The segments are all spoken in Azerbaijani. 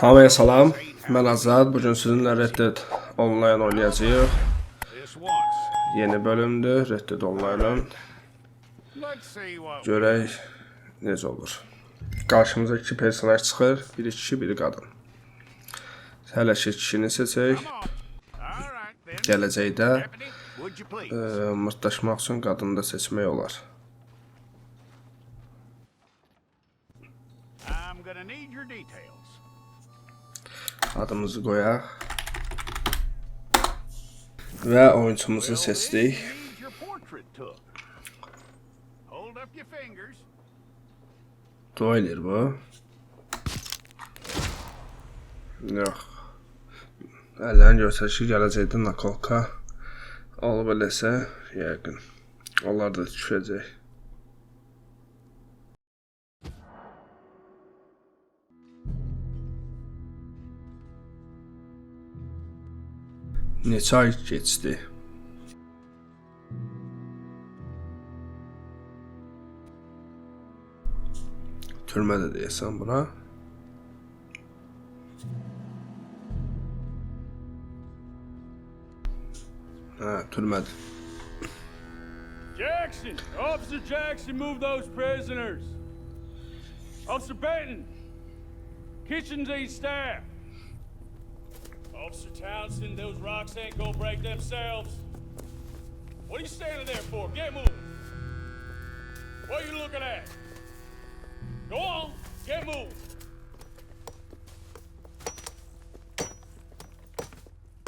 Hamıya salam, mən Azad. Bugün sizinlə Red Dead Online oynayacağıq. Yeni bölümdür Red Dead Online'ın. Görək necə olur. Qarşımıza iki personaj çıxır, biri kişi, biri qadın. Hələ ki kişini seçək. Gələcəkdə mırtdaşmaq üçün qadını da seçmək olar. Adımızı qoyaq və oyuncumuzu seçdik. Dua edir bu. Yox. Əllərini görsək ki, gələcəkdə nakolka olub eləsə, yəqin. Onlar da düşəcək. Neçə ay keçdi. Türmədə deyəsən buna. Hə, türmədə. Jackson! Officer Jackson, move those prisoners! Officer Benton! Kitchens aid staff! Officer Townsend, those rocks ain't gonna break themselves. What are you standing there for? Get moving! What are you looking at? Go on, get moving!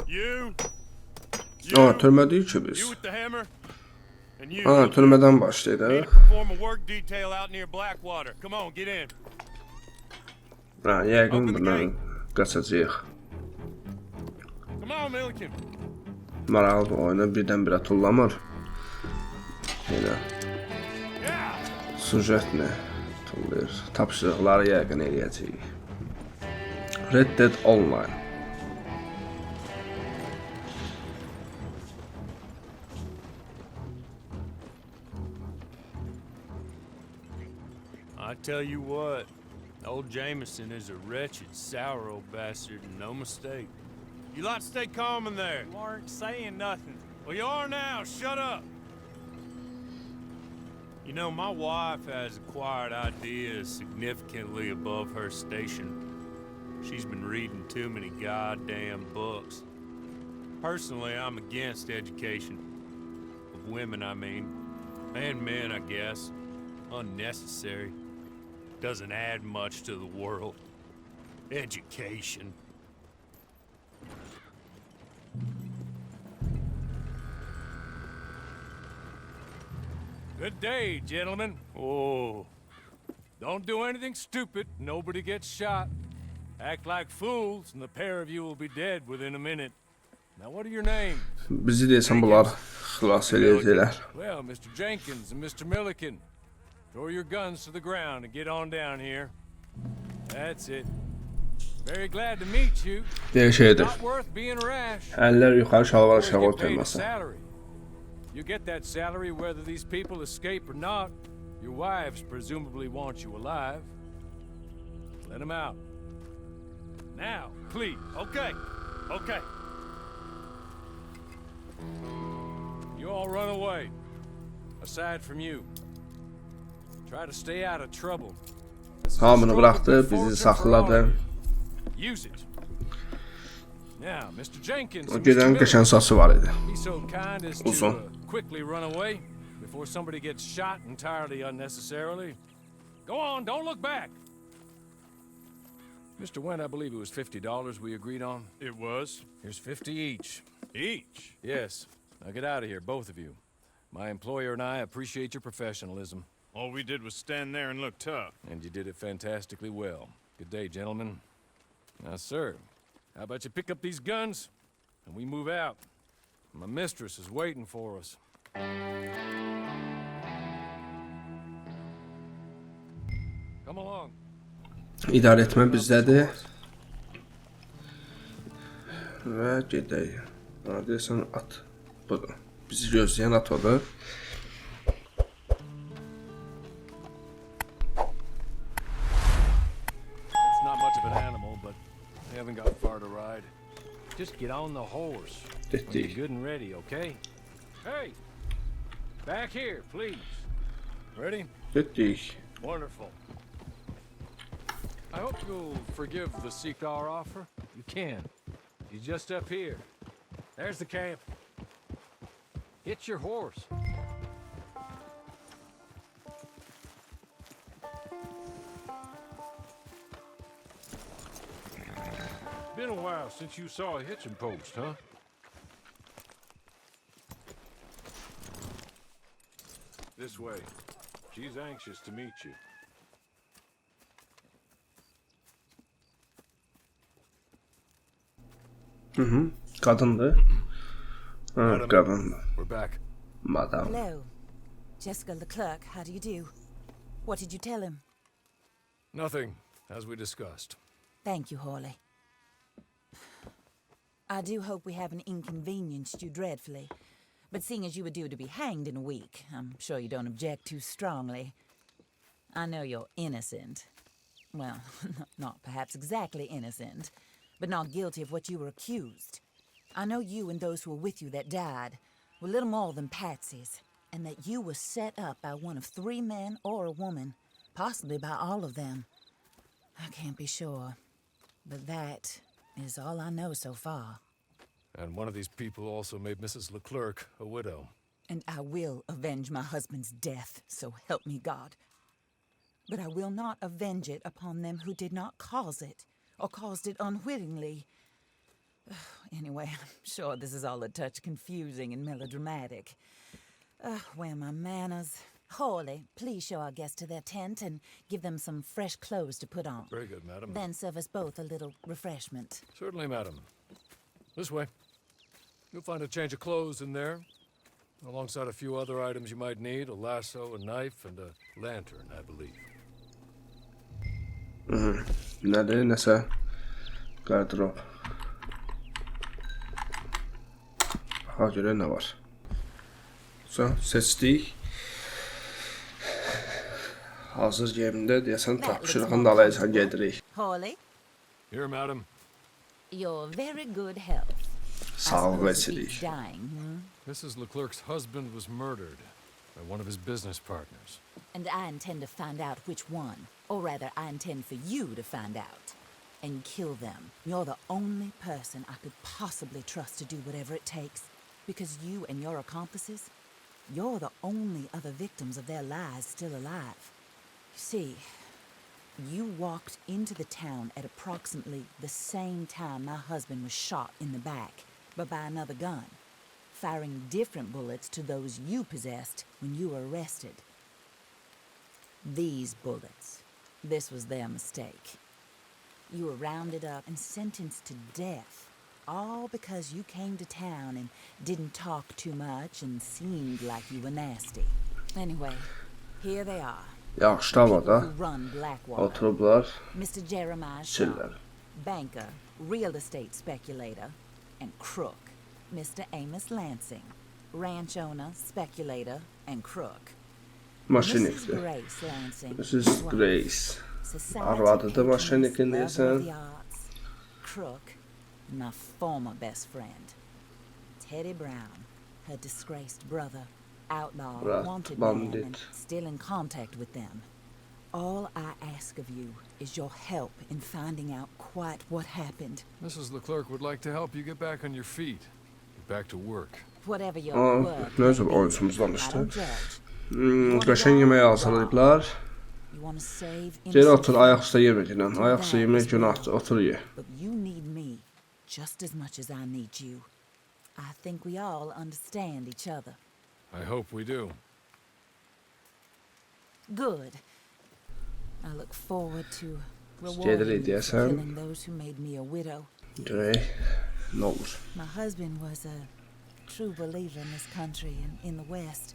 You! Aa, türmə deyil ki biz. Aa, türmədən başlayırıq. Ha, yəqin bundan qaçacağıq. Maraqlı bir oyunu birdən-birə tullamır. Yenə sujet nə tullayır. Tapşırıqları yəqin eləyəcəyik. Red Dead Online. I tell you what, old Jameson is a wretched, sour old bastard, and no mistake. You lot stay calm in there. You aren't saying nothing. Well, you are now. Shut up. You know, my wife has acquired ideas significantly above her station. She's been reading too many goddamn books. Personally, I'm against education. Of women, I mean. And men, I guess. Unnecessary. Doesn't add much to the world. Education. Good day, gentlemen. Oh, don't do anything stupid. Nobody gets shot. Act like fools, and the pair of you will be dead within a minute. Now, what are your names? Bizi deyəsən bunlar xilas eləyəcəklər. Well, Mr. Jenkins and Mr. Milliken, throw your guns to the ground and get on down here. That's it. Very glad to meet you. Not worth being rash. Əllər yuxarı, şalvar aşağı oturması. You get that salary whether these people escape or not. Your wives presumably want you alive. Let them out. Now, please. Okay. Okay. You all run away. Aside from you. Try to stay out of trouble. Hamını bıraktı, bizi sakladı. Use it. Now, Mr. Jenkins. O gedən qəşən sası var idi. Uzun. Quickly run away before somebody gets shot entirely unnecessarily. Go on, don't look back. Mr. Wynn, I believe it was $50 we agreed on. It was. Here's 50 each. Each? Yes. Now get out of here, both of you. My employer and I appreciate your professionalism. All we did was stand there and look tough. And you did it fantastically well. Good day, gentlemen. Now, sir, how about you pick up these guns and we move out? My mistress is waiting for us. Come along. İdarə etmə bizdədir. Və gedək. Deyəsən at. Budur. Bizi gözləyən at odur. far to ride. Just get on the horse. When you're Getdik. good and ready, okay? Hey! Back here, please. Ready? Getdik. Wonderful. I hope you'll forgive the Sikar offer. You can. He's just up here. There's the camp. Get your horse. Been a while since you saw a hitching post, huh? This way. She's anxious to meet you. Kadındı. Ha, kadındı. We're back. Madam. Hello. Jessica the clerk, how do you do? What did you tell him? Nothing, as we discussed. Thank you, Hawley. I do hope we haven't inconvenienced you dreadfully. But seeing as you were due to be hanged in a week, I'm sure you don't object too strongly. I know you're innocent. Well, not perhaps exactly innocent, but not guilty of what you were accused. I know you and those who were with you that died were little more than patsies, and that you were set up by one of 3 men or a woman, possibly by all of them. I can't be sure, but that is all I know so far. And one of these people also made Mrs. Leclerc a widow. And I will avenge my husband's death, so help me God. But I will not avenge it upon them who did not cause it, or caused it unwittingly. Anyway, I'm sure this is all a touch confusing and melodramatic. Where are my manners? Hawley, please show our guests to their tent and give them some fresh clothes to put on. Very good, madam. Then serve us both a little refreshment. Certainly, madam. This way. You'll find a change of clothes in there, alongside a few other items you might need, a lasso, a knife, and a lantern, I believe. Nədir? Nəsə? Qardırop. Ha, görə nə var? Seçdik. Hazır gemində deyəsən tapşırığın dalayıcan gedirik. Hawley, Here, madam. your very good health. Sağlıq I suppose the içirik. beat's dying, Mrs. Leclerc's husband was murdered by one of his business partners. And I intend to find out which one. Or rather, I intend for you to find out. And kill them. You're the only person I could possibly trust to do whatever it takes. Because you and your accomplices, you're the only other victims of their lies still alive. You see, you walked into the town at approximately the same time my husband was shot in the back, but by another gun, firing different bullets to those you possessed when you were arrested. These bullets, this was their mistake. You were rounded up and sentenced to death, all because you came to town and didn't talk too much and seemed like you were nasty. Anyway, here they are. Yaxşı havada Who run Blackwater. oturublar. Mr. Jeremiah Chiller. Shaw, banker, real estate speculator, and crook. Mr. Amos Lansing, ranch owner, speculator, and crook. Mrs. Maşinikdir. Grace Lansing, Mrs. his wife. Grace. Society Arvadı da patron, maşinikin lover deyəsən. of the arts, crook, my former best friend. Teddy Brown, her disgraced brother, outlaw, Right, wanted man, and bandit. still in contact with them. All I ask of you is your help in finding out quite what happened. Mrs. Leclerc would like to help you get back on your feet. Get back to work. Whatever your Aa, work ne may zaman be, oyunsumuzdan I işte. don't judge. Qəşəng yemək hazırlayıblar. You want to save Geri innocent otur, people. ayaqüstə yeməginə. Ayaqüstə yemək günahdır, otur ye. But you need me just as much as I need you. I think we all understand each other. I hope we do. Good. I look forward to Gedirik rewarding you for deyəsən. killing those who made me a widow. Görək nə olur. My husband was a true believer in this country and in the West.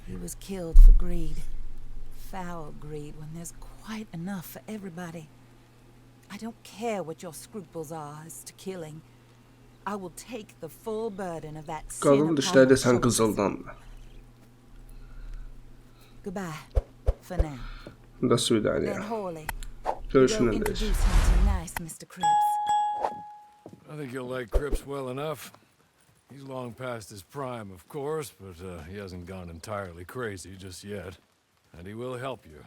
He was killed for greed. Foul greed when there's quite enough for everybody. I don't care what your scruples are as to killing. I will take the full burden of that sin Qadın upon dişləri my sən shoulders. qızıldandır. Goodbye, for now. Bu da Then Südaniya. Hawley, go Görüşünə introduce deyir. him to nice Mr. Cripps. I think you'll like Cripps well enough. He's long past his prime, of course, but he hasn't gone entirely crazy just yet. And he will help you,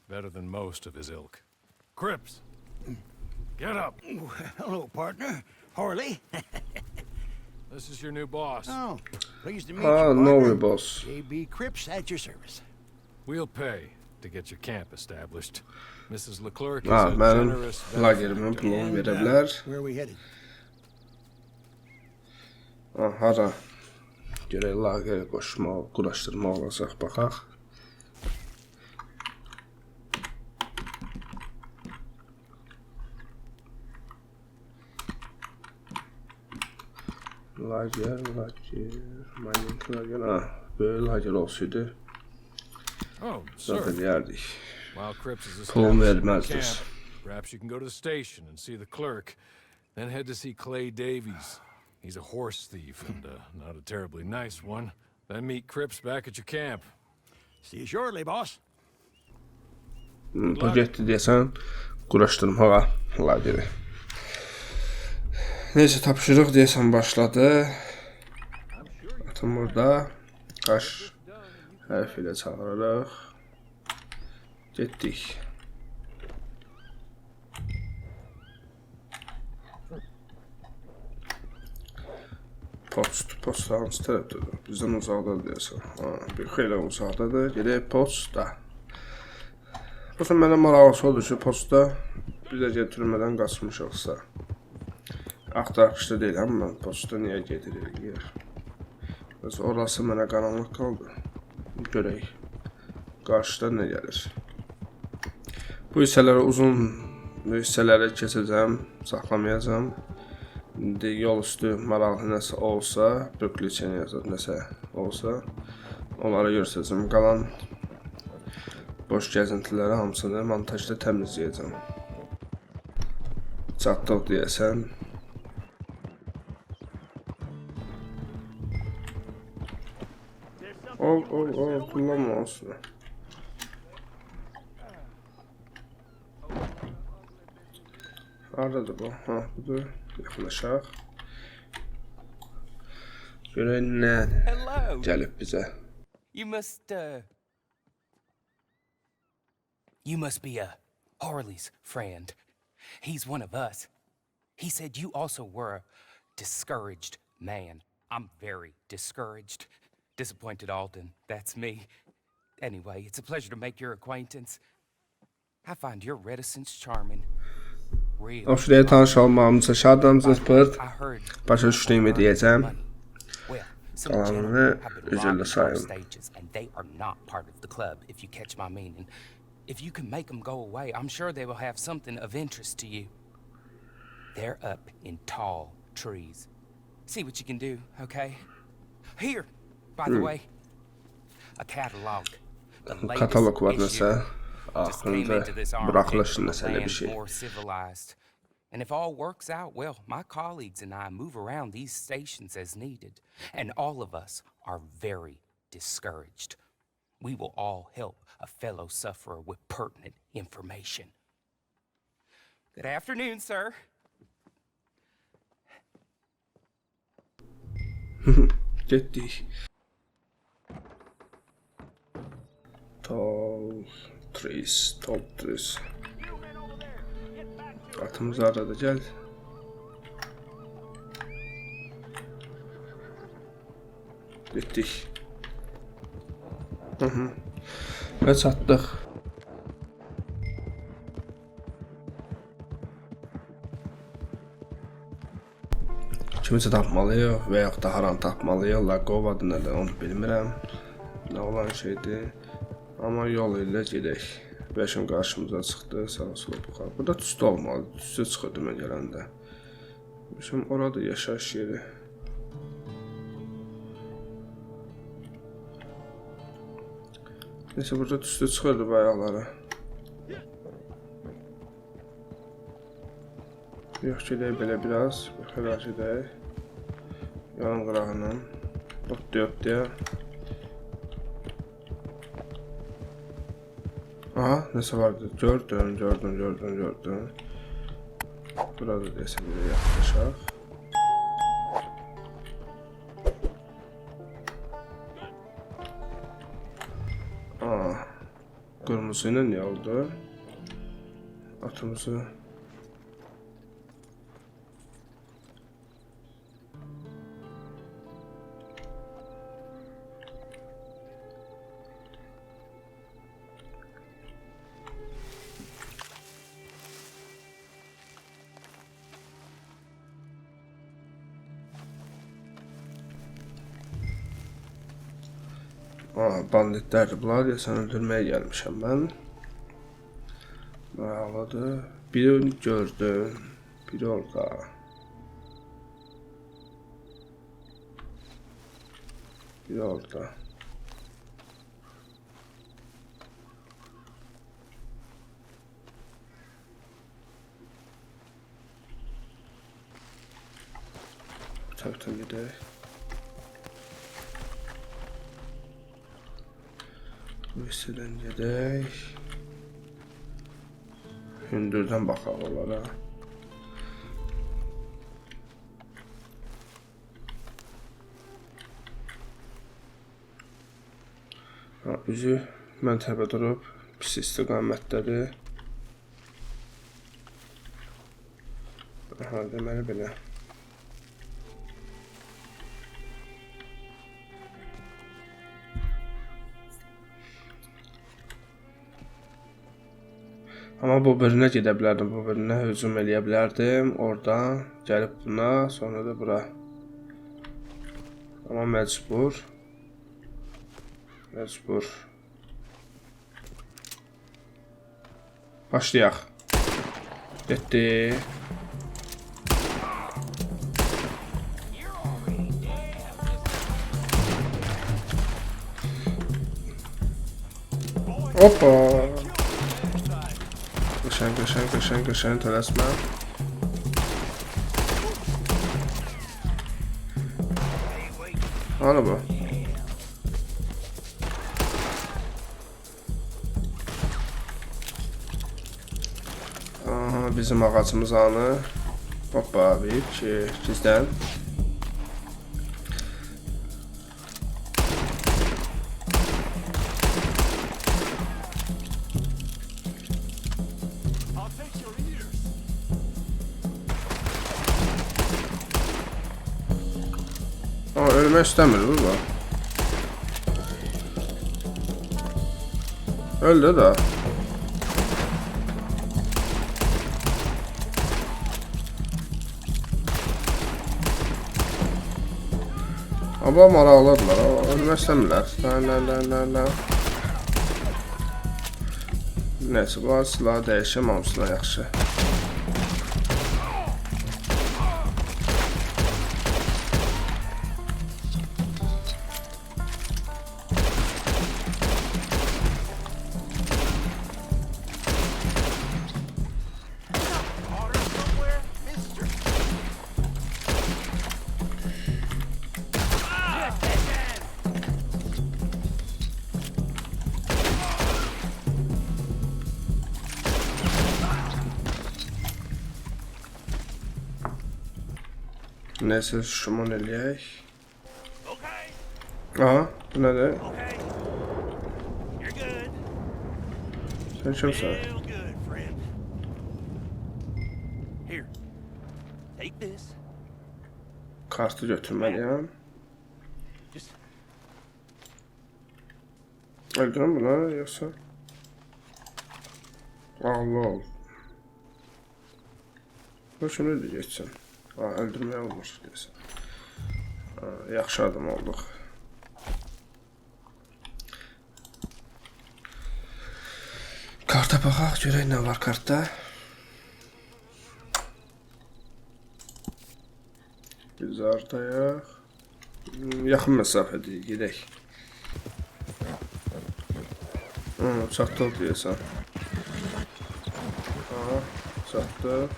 better than most of his ilk. Cripps, get up. Hello, partner. Harley. This is your new boss. Oh, pleased to meet Ah, you, no partner. boss. J.B. Cripps at your service. We'll pay to get your camp established. Mrs. Leclerc is Ah, a mənim generous lagerimin pulunu verə bilər. Where are we headed? Ah, hara? Görək lageri qoşmaq, quraşdırmaq olacaq, baxaq. Lager, lager, ah, böyle lager olsaydı Oh, zaten sir. yerdik. While Cripps is Pulum established in the vermezdir. camp, perhaps you can go to the station and see the clerk, then head to see Clay Davies. He's a horse thief and not a terribly nice one. Then meet Cripps back at your camp. See you shortly, boss. Bu getdi deyəsən, quraşdırmağa lageri. Neyse, tapşırıq deyəsən başladı. Atım burada. Qaş hərf ilə çağırırıq. Getdik. Post hansı tərəfdədir? Bizdən uzaqdadır deyəsən. Bir xeyli uzaqdadır. Gedək posta. Prosta mənə maraqlısı odur ki, posta bizə getirmədən qaçmışıqsa. Axtarışda deyiləm, mən posta niyə gedirik? Orası mənə qaranlıq qaldı. Görək. Qarşıda nə gəlir? Bu hissələri uzun hissələrə keçəcəm, saxlamayacam. İndi yol üstü maraqlı nəsə olsa, böklüçəni yazır, nəsə olsa, onları görsəcəm. Qalan boş gəzintiləri hamısını montajda təmizləyəcəm. Çatdıq deyəsən. Kullanma olsun. Haradadır bu? Ha, budur. Yaxınlaşaq. Görək nə gəlib bizə. You must be Harley's friend. He's one of us. He said you also were a discouraged man. I'm very discouraged. Disappointed Alden, that's me. Anyway, it's a pleasure to make your acquaintance. I find your reticence charming. Real. Şuraya tanış olmağımıza şadam zıpırt. Başa düşdüyümü deyəcəm. Qalanını üzrlə sayım. And they are not part of the club, if you catch my meaning. If you can make them go away, I'm sure they will have something of interest to you. They're up in tall trees. See what you can do, okay? Here, by the way, a catalog. Katalog var nəsə. Axırında buraxılışın nəsə bir şey. And if all works out well, my colleagues and I move around these stations as needed, and all of us are very discouraged. We will all help a fellow sufferer with pertinent information. Good afternoon, sir. Getdik. Tall trees. Atımız arada gəl. Getdik. Və çatdıq. Kimisə tapmalıyıq və yaxud da haran tapmalıyıq. Lagovadır nədir onu bilmirəm. Nə olan şeydir. Amma yol ilə gedək. Bəşim qarşımıza çıxdı, sağa sola baxaq. Burada tüstü olmalı, tüstü çıxırdı mən gələndə. Bəşim orada yaşayış yeri. Neyse, burada tüstü çıxırdı bayaqları. Yox, gedək belə biraz, xəbər gedək. Yan qırağından. Otluya. Aha, nəsə vardı. Gördüm. Burada deyəsə belə yaxınlaşaq. Qırmızı ilə nə oldu? Atımızı banditlərdir bunlar, deyəsən öldürməyə gəlmişəm mən. Maraqlıdır. Biri gördüm, biri orada. Biri orada. Bu tərəfdən gedək. Bu hissədən gedək. Hündürdən baxaq onlara. Üzü mən təpə durub pis istiqamətdədir. Aha, deməli belə. Amma bu birinə gedə bilərdim, bu birinə hücum eləyə bilərdim. Oradan gəlib buna, sonra da bura. Amma məcbur. Başlayaq. Getdi. Hoppa. Qəşəng tələsmə. Ana bu. Aha, bizim ağacımız anı. Hoppa, bir, iki, gizlən. Ölmək istəmir bu. Öldü da. Amma maraqlıdırlar, ölmək istəmirlər. Neyse, bu silahı dəyişəm, hamısına yaxşı. Neyse, şuman eləyək. Aha, bu nədir? Sən kimsən? Kartı götürməliyəm. Öldürəm bunları, yoxsa? Allah ol. Bu şunu da geçsin. Öldürməyə olmur, deyəsən. Yaxşı adam olduq. Karta baxaq, görək nə var kartda. Biz ardayaq. Yaxın məsafədir, gedək. Çatdıq deyəsən. Çatdıq.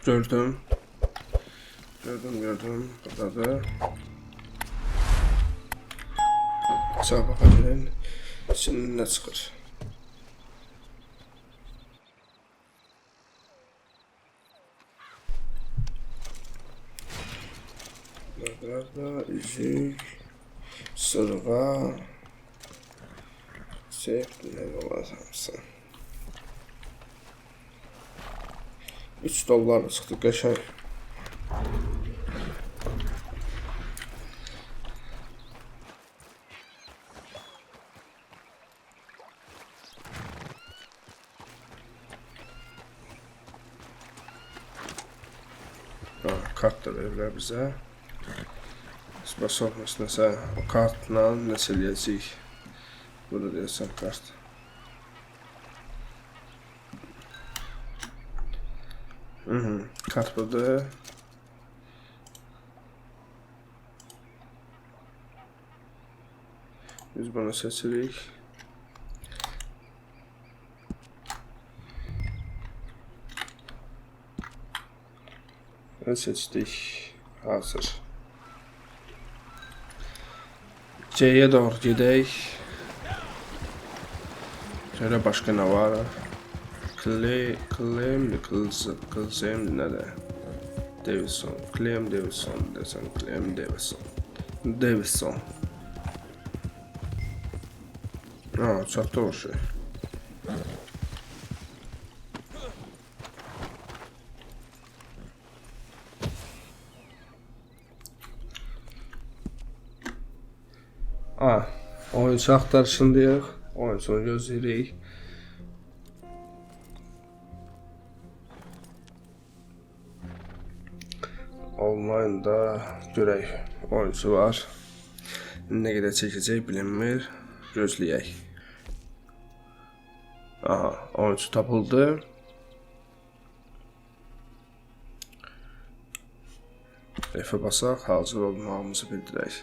Gördüm. Buradadır. Aşağı baxacağım. İçindən nə çıxır? Buradadır. Burada üzük, sırğa, sevdiyiniz olarsa. 3 dollar çıxdı, qəşəng. Kart da verirlər bizə. Basaq nəsə o kartla nəsə eləyəcəyik. Burada deyəsən kart. Kart burada. Biz bunu seçirik. Ve seçtik. Hazır. C'ye doğru gidelim. Şöyle başka ne var? Claim ne de? Davidson. Claim Davidson desen. Claim Davidson. Aa, çok doğru şey. Oyuncu axtarışındayıq. Oyuncunu gözləyirik. Online'da görək. Oyuncu var. Nə qədər çəkəcək bilinmir. Gözləyək. Aha, oyuncu tapıldı. F-ə basaq, hazır olmağımızı bildirək.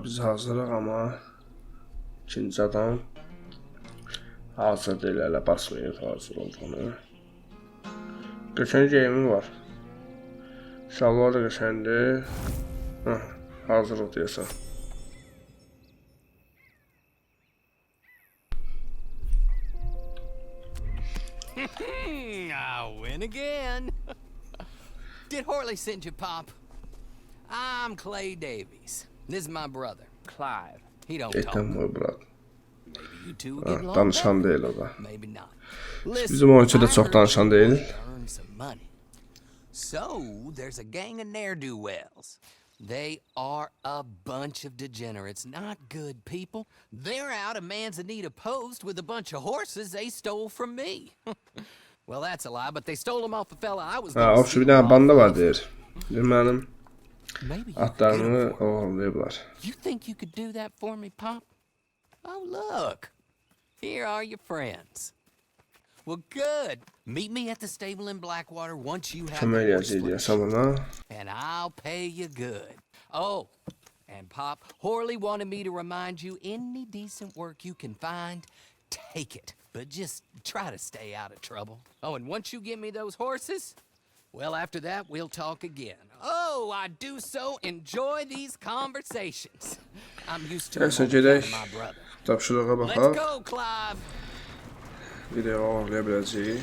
Biz hazırıq ama ikinci adam hazır deyil, hələ basmayıb hazır olduğunu. Qəşəng geyimi var. Şalvar da qəşəngdir. Hazırıq deyəsən. I win again. Did Horley send you, Pop? I'm Clay Davies. This is my brother, Clive. He don't talk. Maybe you two will get along Danışan better. deyil o da. Maybe not. Bizim oyuncu da çox danışan deyil. Earn some money. So there's a gang of ne'er-do-wells. They are a bunch of degenerates, not good people. They're out of Manzanita Post with a bunch of horses they stole from me. Well, that's a lie, but they stole them off a fella I was gonna Şu bir dənə banda var deyir. Mənim Maybe you could get adlarını 'em for me. oğurlayıblar. You think you could do that for me, Pop? Oh, look. Here are your friends. Well, good. Meet me at the stable in Blackwater once you have Kömək the horse eləyəcək flesh. deyəsən ona. And I'll pay you good. Oh, and Pop, Horley wanted me to remind you, any decent work you can find, take it. But just try to stay out of trouble. Oh, and once you give me those horses, well, after that, we'll talk again. Oh, I do so enjoy these conversations. I'm used to them Nəysə on account gedək. of my brother. Tapşırığa Let's baxaq. go, Clive. Video oğurlaya biləcəyik.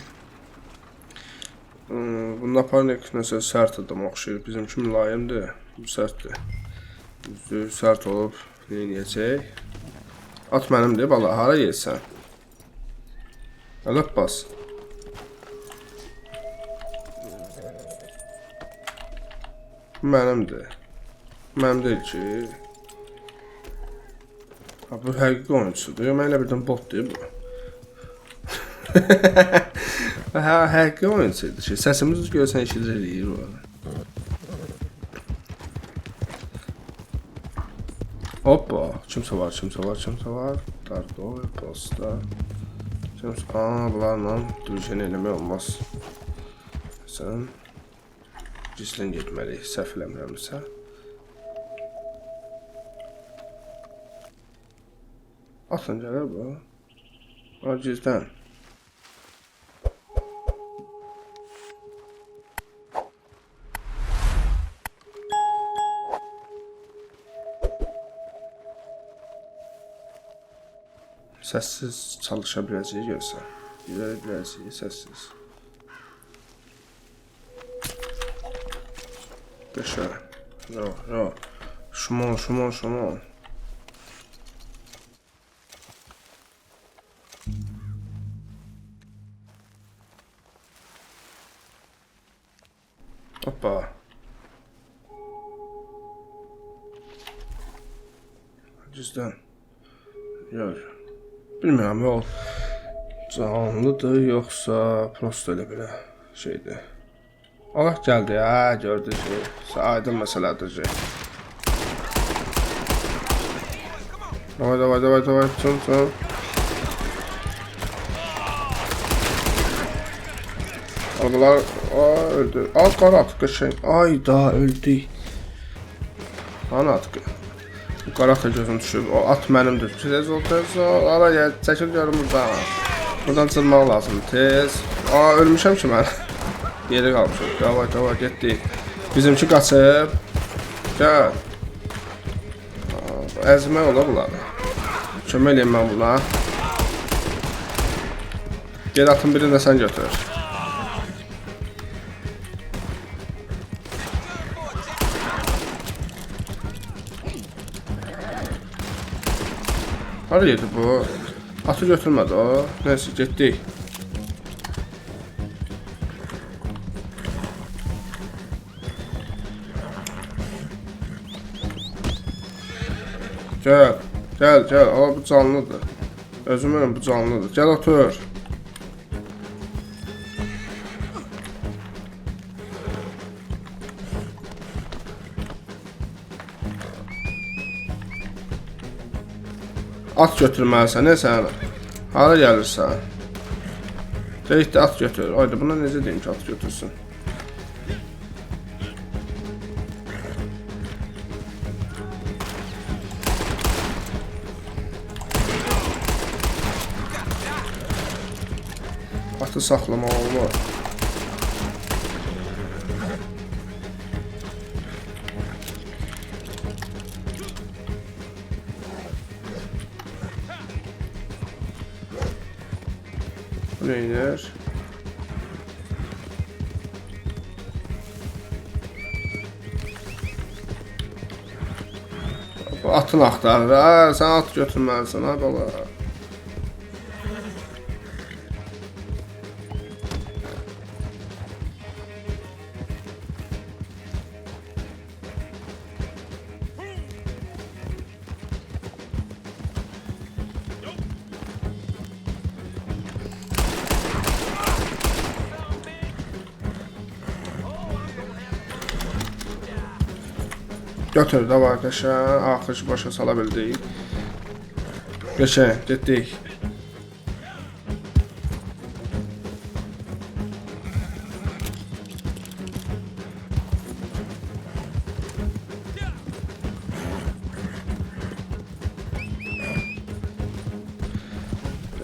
Bu naparnik nəsə sərt adam oxşayır. Bizimki mülayimdir. Bu sərtdir. Düzdür, sərt olub neyəcək? At mənimdir, bala. Hara gelsən? Ələt bas. Bu mənimdir. Mənim deyil ki. Bu həqiqi oyuncusudur. Mən elə birdən bot deyil bu. Həqiqi oyuncuydu ki. Səsimizi görsən eşidirik bu. Hoppa. Kimsə var. Dardo, posta. Bunlarla dürüşən eləmək olmaz. Sən gizlin getməliyik, səhv eləmirəmsə. Atın gələr bu. Gizlən. Səssiz çalışa biləcəyi görsən. Gülə biləcəyi səssiz. Qəşəng. Yox. Şumon. Hoppa. Cüzdan. Yox. Bilmirəm, yol canlıdır yoxsa prosto elə belə şeydir. Allah gəldi, gördük ki, aydın məsələdir ki. Davay, çın. Aldılar, öldü. Al qara atqı şey, ayda öldük. Ana atqı. Qara atqı gözüm düşüb, o at mənimdir. Tez ol, ara gəl, çəkil görüm buradan. Buradan çılmaq lazımdır, tez. Ölmüşəm ki mən. Yeri qalmışıq, davay, getdik. Bizimki qaçıb. Gəl. Əzmək ola bunları. Kömək eləyim mən buna. Gel atın birini də sən götür. Hara yedi bu? Atı götürmədi o. Neyse, getdik. Gel. Ama bu canlıdır. Özümün bu canlıdır. Gel otur. At götürməlisən, ne sən? Hara gəlirsən? Deyikdə at götür. Ayda buna necə deyim ki, at götürsün? Atı saxlamaq olur. Bu neydir? Bu atın axtarır. Ha, sən at götürməlisən, ha bala. Götür də var qəşəng, axır ki başa sala bildik. Qəşəng, getdik.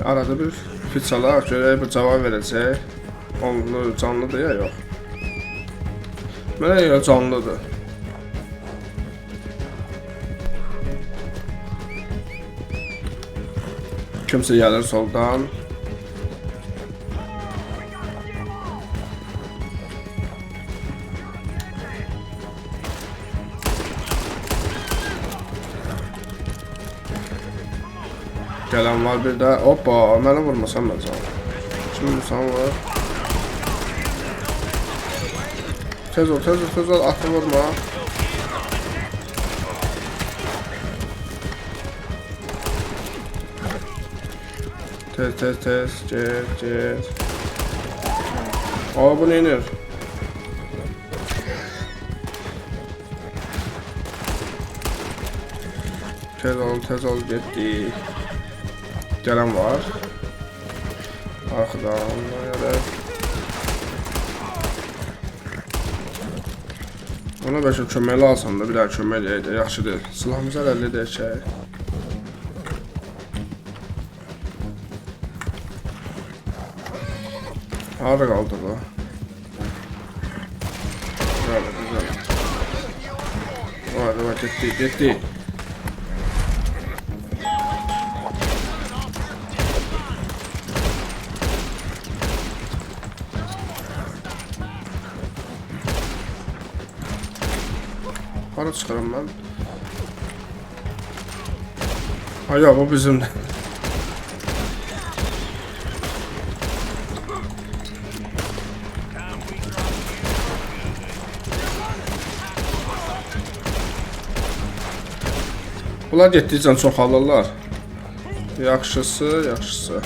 Arada bir fitsalar görək, bir cavab verəcək. Onlu canlıdır ya, yox. Mənə görə canlıdır. Kimse gelir soldan. Gelen var bir de. Hoppa, beni vurmasam ben sana. Şimdi vursan var. Tez ol, atı vurma. Tez, get. Aa, bu neyinir? Tez ol, getdik. Gelen var. Arkadan böyle. Ona bəlkə köməkli alsam da bir daha kömək eləyək, yaxşı deyil. Silahımızı əldə edək. Harada kaldı bu? Güzel. Var, gitti. Para çıxıram mən. Ay ya, bu bizimdir. Bunlar getdikcə çoxalırlar. Yaxşısı.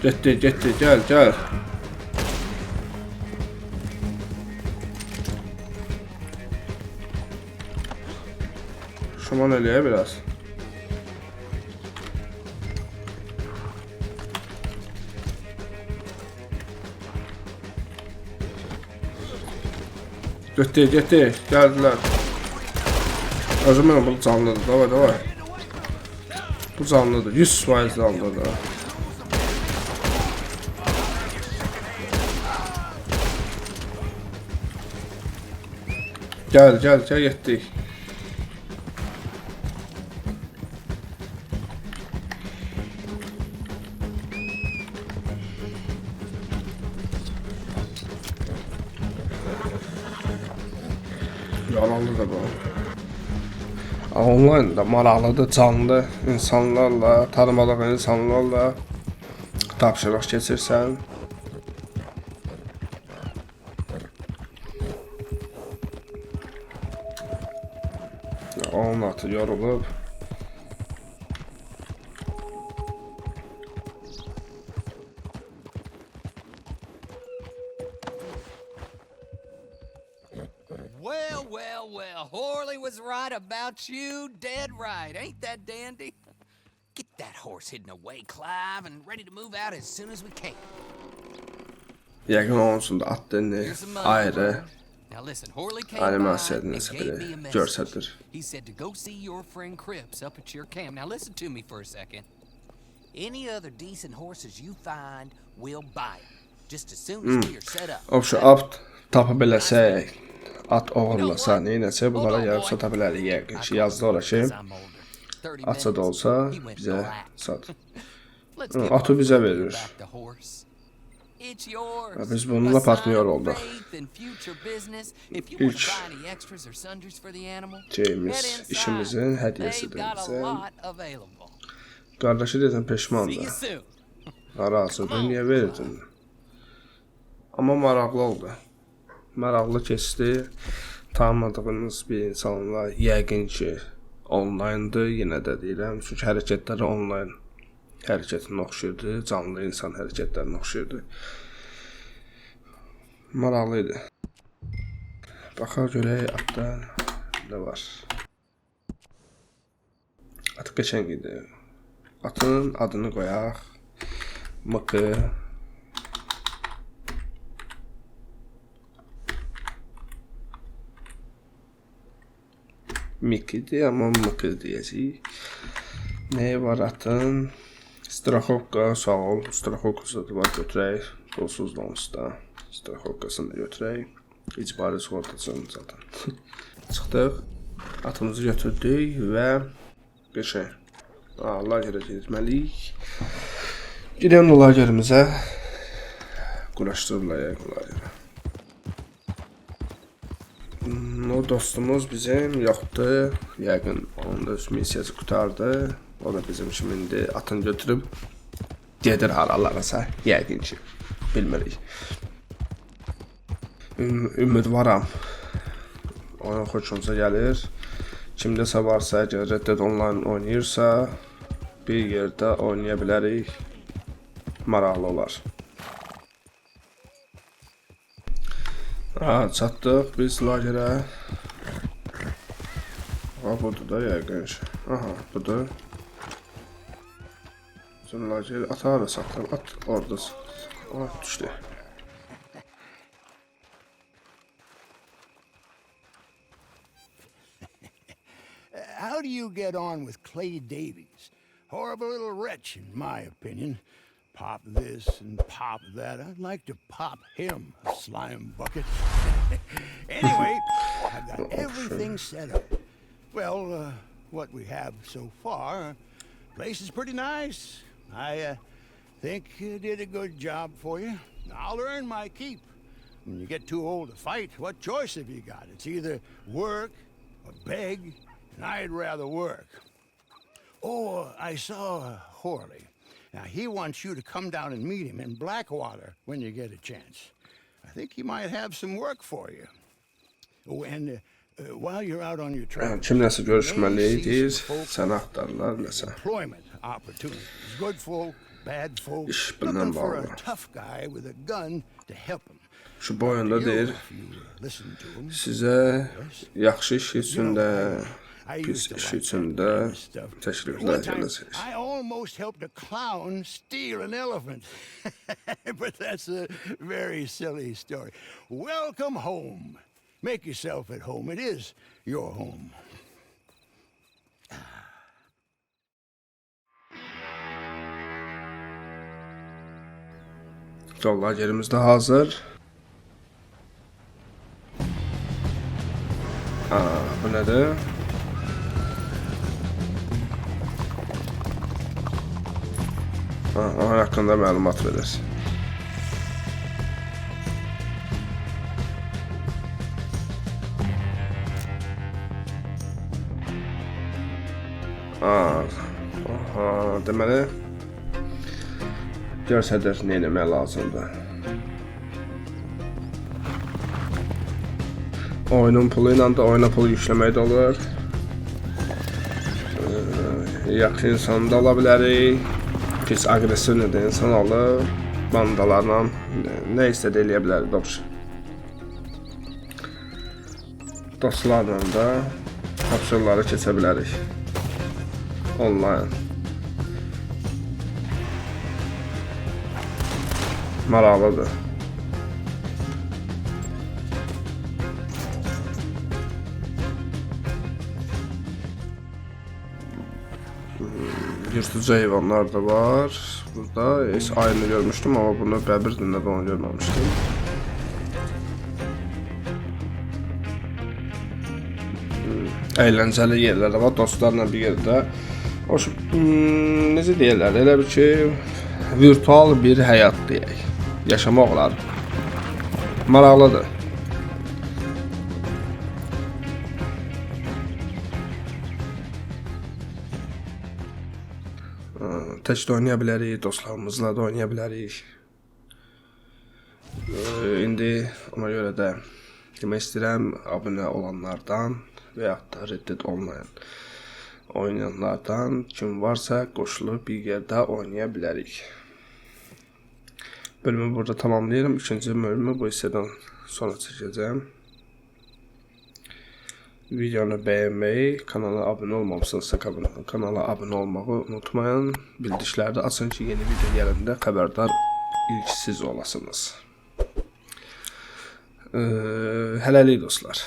Getdi, gəl. Şuman eləyə biraz. Getdi, gəldilər. Özümün bu canlıdır, davay. Bu canlıdır, 100% canlıdır. Gəl, getdik. Yaralıdır bu. Online da maraqlıdır, canlı insanlarla, tanımadığın insanlarla tapşırıq keçirsən. Onun atı yorulub. Well, Horley was right about you, dead right. Ain't that dandy? Get that horse hidden away, Clive, and ready to move out as soon as we can. Yəqin onun üçün də adlarını ayrı Now listen, Horley came animasiya by and nəsə gave me a belə message. görsədir. He said to go see your friend Cripps up at your camp. Now listen to me for a second. Any other decent horses you find, we'll buy them. Just as soon as we are set up. O şu at tapa biləsək, at oğurlasa, neynəsə bunlara gəlib sata bilərik yəqin ki, yazdı ora ki, atsa da olsa bizə sat. Atı bizə verir. Və biz bununla partnyor olduq. İlk şeyimiz, işimizin hədiyyəsidir bizə. Qardaşı deyəsən peşmandır. Arazıdır, niyə verirdin? Amma maraqlı oldu. Maraqlı keçdi. Tanımadığınız bir insanla yəqin ki, online'dır, yenə də deyirəm. Çünki hərəkətləri online hərəkətinə oxşuyurdu. Canlı insan hərəkətlərinə oxşuyurdu. Maraqlı idi. Baxaq görək atda nə var. At qəşəng idi. Atın adını qoyaq. Mıqı. Miki'di ama Mıkı diyeceğiz. Ne var atın? Strahovka sağ ol. Strahovkası da var götürək. Pulsuzlamışda. Strahovkasını da götürək. İcbari sığortasını zaten. Çıxdıq. Atımızı götürdük və bir şey. Lagerə getməliyik. Gidelim lagerimizə. Quraşdırılaq lagerə. O dostumuz bizim yoxdur. Yəqin onun da öz missiyası qutardı. O da bizim kimi indi atını götürüb gedir haralarasa. Yəqin ki, bilmirik. Ümidvaram. Oyun xoşumuza gəlir. Kimdəsə varsa, əgər Red Dead Online oynayırsa, bir yerdə oynaya bilərik. Maraqlı olar. Çatdıq biz lagerə. Budur da yəqin ki. Aha, budur. Bizim lager ata da satdım. At orada. Düşdü. How do you get on with Clay Davies? Horrible little wretch, in my opinion. Pop this and pop that. I'd like to pop him, a slime bucket. Anyway, I've got everything set up. Well, what we have so far, place is pretty nice. I think you did a good job for you. I'll earn my keep. When you get too old to fight, what choice have you got? It's either work or beg, and I'd rather work. Oh, I saw Horley. Now, he wants you to come down and meet him in Blackwater when you get a chance. I think he might have some work for you. Oh, and while you're out on your travels, Kimləsə görüşməliyiz, səni axtarırlar nəsə. employment opportunities. Good folk, bad folk, İş looking bilmən for a bağlı. tough guy with a gun to help him. Şu boyunda deyir, If you listen to him, sizə yaxşı iş üçün də, I pis used to iş like üçün that də kind of stuff. təkliflər One time, gələcək. I almost helped a clown steal an elephant. But that's a very silly story. Welcome home. Make yourself at home. It is your home. Yollar yerimiz də hazır. Bu nədir? Oyun haqqında məlumat verir. Deməli, görsədir nə eləmək lazımdır. Oyunun pulu ilə də oyuna pul yükləmək də olur. Yaxşı insan da ola bilərik. Pis agresiv də insan olur. Bandalarla nə istədi eləyə bilərik doğrusu. Dostlarla da tapşırıqları keçə bilərik. Online. Maraqlıdır. Yırtıcı heyvanlar da var. Burada aynı görmüştüm ama bunu bəbir dilində də onu görməmişdim. Əyləncəli yerlər də var, dostlarla bir yerdə. Necə deyirlər, elə bir ki, virtual bir həyat deyək. Yaşamaq olar. Maraqlıdır. Tək də oynaya bilərik, dostlarımızla da oynaya bilərik. İndi ona görə də demək istəyirəm, abunə olanlardan və yaxud da reddet olmayan oynayanlardan kim varsa qoşulub bir yerdə oynaya bilərik. Bölümü burada tamamlayırım. İkinci bölümü bu hissədən sonra çəkəcəm. Videonu bəyənməyi, kanala abunə olmamışsınızsa kanala abunə olmağı unutmayın. Bildirişləri açın ki, yeni video gələndə xəbərdar ilk siz olasınız. Hələlik dostlar.